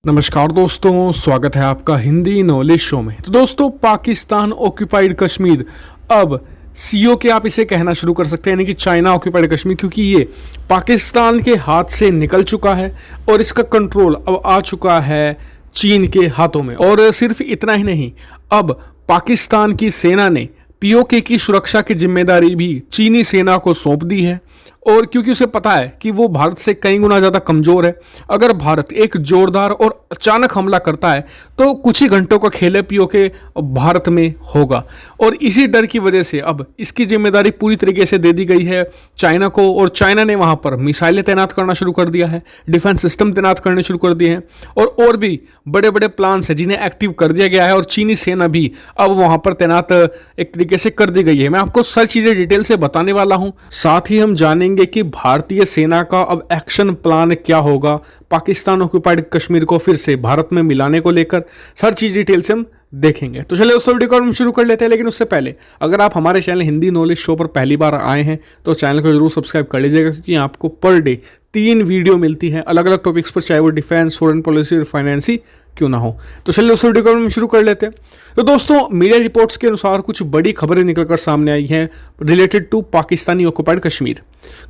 नमस्कार दोस्तों, स्वागत है आपका हिंदी नॉलेज शो में। तो दोस्तों, पाकिस्तान ऑक्यूपाइड कश्मीर अब सीओ के आप इसे कहना शुरू कर सकते हैं, यानी कि चाइना ऑक्यूपाइड कश्मीर, क्योंकि ये पाकिस्तान के हाथ से निकल चुका है और इसका कंट्रोल अब आ चुका है चीन के हाथों में। और सिर्फ इतना ही नहीं, अब पाकिस्तान की सेना ने पीओके की सुरक्षा की जिम्मेदारी भी चीनी सेना को सौंप दी है। और क्योंकि उसे पता है कि वो भारत से कई गुना ज़्यादा कमज़ोर है, अगर भारत एक जोरदार और अचानक हमला करता है तो कुछ ही घंटों का खेल है पीओके भारत में होगा। और इसी डर की वजह से अब इसकी जिम्मेदारी पूरी तरीके से दे दी गई है चाइना को, और चाइना ने वहाँ पर मिसाइलें तैनात करना शुरू कर दिया है, डिफेंस सिस्टम तैनात करने शुरू कर दिए हैं, और भी बड़े बड़े प्लान्स हैं जिन्हें एक्टिव कर दिया गया है। और चीनी सेना भी अब वहाँ पर तैनात एक तरीके से कर दी गई है। मैं आपको सारी चीज़ें डिटेल से बताने वाला हूँ, साथ ही हम जानेंगे कि भारतीय सेना का अब एक्शन प्लान क्या होगा पाकिस्तान ऑक्यूपाइड कश्मीर को फिर से भारत में मिलाने को लेकर। हर चीज डिटेल से हम देखेंगे। तो चलिए उस वीडियो को हम शुरू कर लेते हैं, लेकिन उससे पहले अगर आप हमारे चैनल हिंदी नॉलेज शो पर पहली बार आए हैं तो चैनल को जरूर सब्सक्राइब कर लीजिएगा, क्योंकि आपको पर डे 3 वीडियो मिलती हैं अलग अलग टॉपिक्स पर, चाहे वो डिफेंस, फॉरेन पॉलिसी और फाइनेंस ही क्यों ना हो। तो चलिए उस वीडियो को हम शुरू कर लेते हैं। तो दोस्तों, मीडिया रिपोर्ट्स के अनुसार कुछ बड़ी खबरें निकलकर सामने आई हैं related to Pakistani occupied Kashmir.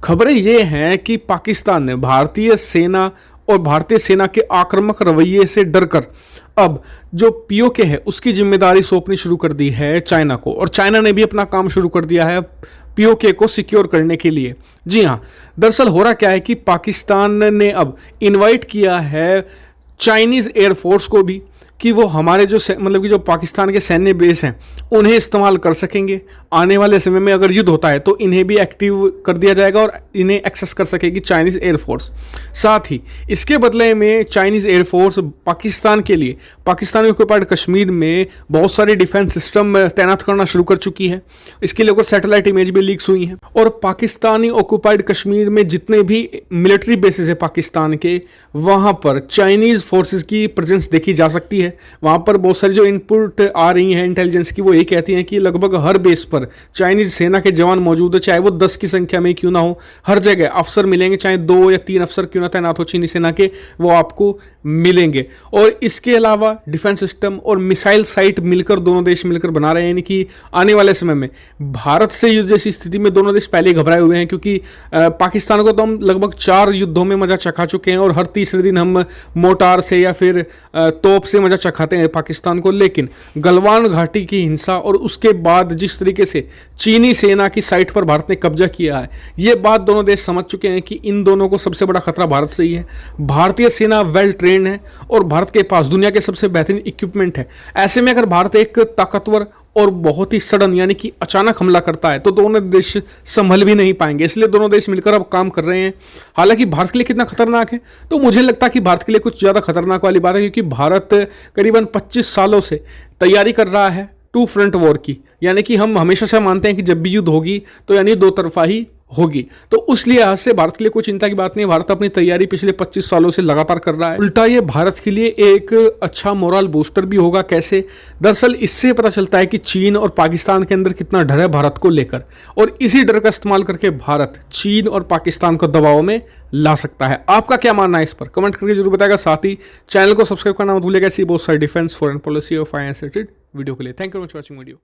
खबरें ये हैं कि पाकिस्तान ने भारतीय सेना और भारतीय सेना के आक्रामक रवैये से डरकर अब जो पीओके है उसकी जिम्मेदारी सौंपनी शुरू कर दी है चाइना को, और चाइना ने भी अपना काम शुरू कर दिया है पीओके को सिक्योर करने के लिए। जी हाँ, दरअसल हो रहा क्या है कि पाकिस्तान ने अब इनवाइट किया है चाइनीज़ एयरफोर्स को भी कि वो हमारे जो मतलब कि जो पाकिस्तान के सैन्य बेस हैं उन्हें इस्तेमाल कर सकेंगे। आने वाले समय में अगर युद्ध होता है तो इन्हें भी एक्टिव कर दिया जाएगा और इन्हें एक्सेस कर सकेगी चाइनीज़ एयरफोर्स। साथ ही इसके बदले में चाइनीज़ एयरफोर्स पाकिस्तान के लिए पाकिस्तानी ऑक्यूपाइड कश्मीर में बहुत सारे डिफेंस सिस्टम तैनात करना शुरू कर चुकी है। इसके लिए सैटेलाइट इमेज भी लीक्स हुई हैं। और पाकिस्तानी ऑक्यूपाइड कश्मीर में जितने भी मिलिट्री बेसिस है पाकिस्तान के, वहाँ पर चाइनीज़ फोर्सेस की प्रेजेंस देखी जा सकती है। वहां पर बहुत सारी जो इनपुट आ रही हैं इंटेलिजेंस की, वो ये कहती हैं कि लगभग हर बेस पर चाइनीज सेना के जवान मौजूद है, चाहे वो 10 की संख्या में क्यों ना हो। हर जगह अफसर मिलेंगे, चाहे 2 या 3 अफसर क्यों ना तैनात हो चीनी सेना के, वो आपको मिलेंगे। और इसके अलावा डिफेंस सिस्टम और मिसाइल साइट मिलकर दोनों देश मिलकर बना रहे हैं, यानी कि आने वाले समय में भारत से युद्ध जैसी स्थिति में दोनों देश पहले घबराए हुए हैं, क्योंकि पाकिस्तान को तो हम लगभग 4 युद्धों में मजा चखा चुके हैं और हर तीसरे दिन हम मोटार से या फिर तोप से मजा चखाते हैं पाकिस्तान को। लेकिन गलवान घाटी की हिंसा और उसके बाद जिस तरीके से चीनी सेना की साइट पर भारत ने कब्जा किया है, ये बात दोनों देश समझ चुके हैं कि इन दोनों को सबसे बड़ा खतरा भारत से ही है। भारतीय सेना वेल ट्रेंड है और भारत के पास दुनिया के सबसे बेहतरीन इक्विपमेंट है। ऐसे में अगर भारत एक ताकतवर और बहुत ही सडन यानी कि अचानक हमला करता है तो दोनों देश संभल भी नहीं पाएंगे। इसलिए दोनों देश मिलकर अब काम कर रहे हैं। हालांकि भारत के लिए कितना खतरनाक है, तो मुझे लगता है कि भारत के लिए कुछ ज़्यादा खतरनाक वाली बात है, क्योंकि भारत करीबन 25 सालों से तैयारी कर रहा है 2 फ्रंट वॉर की। यानी कि हम हमेशा से मानते हैं कि जब भी युद्ध होगी तो यानी 2 तरफा ही होगी। तो उस लिहाज से भारत के लिए कोई चिंता की बात नहीं है। भारत अपनी तैयारी पिछले 25 सालों से लगातार कर रहा है। उल्टा ये भारत के लिए एक अच्छा मोरल बूस्टर भी होगा। कैसे? दरअसल इससे पता चलता है कि चीन और पाकिस्तान के अंदर कितना डर है भारत को लेकर, और इसी डर का इस्तेमाल करके भारत चीन और पाकिस्तान को दबाव में ला सकता है। आपका क्या मानना है इस पर? कमेंट करके जरूर बताएगा। साथ ही चैनल को सब्सक्राइब करना मत भूलिएगा ऐसी बहुत सारी डिफेंस, फॉरेन पॉलिसी और फाइनेंस रिलेटेड वीडियो के लिए। Thank you for watching video.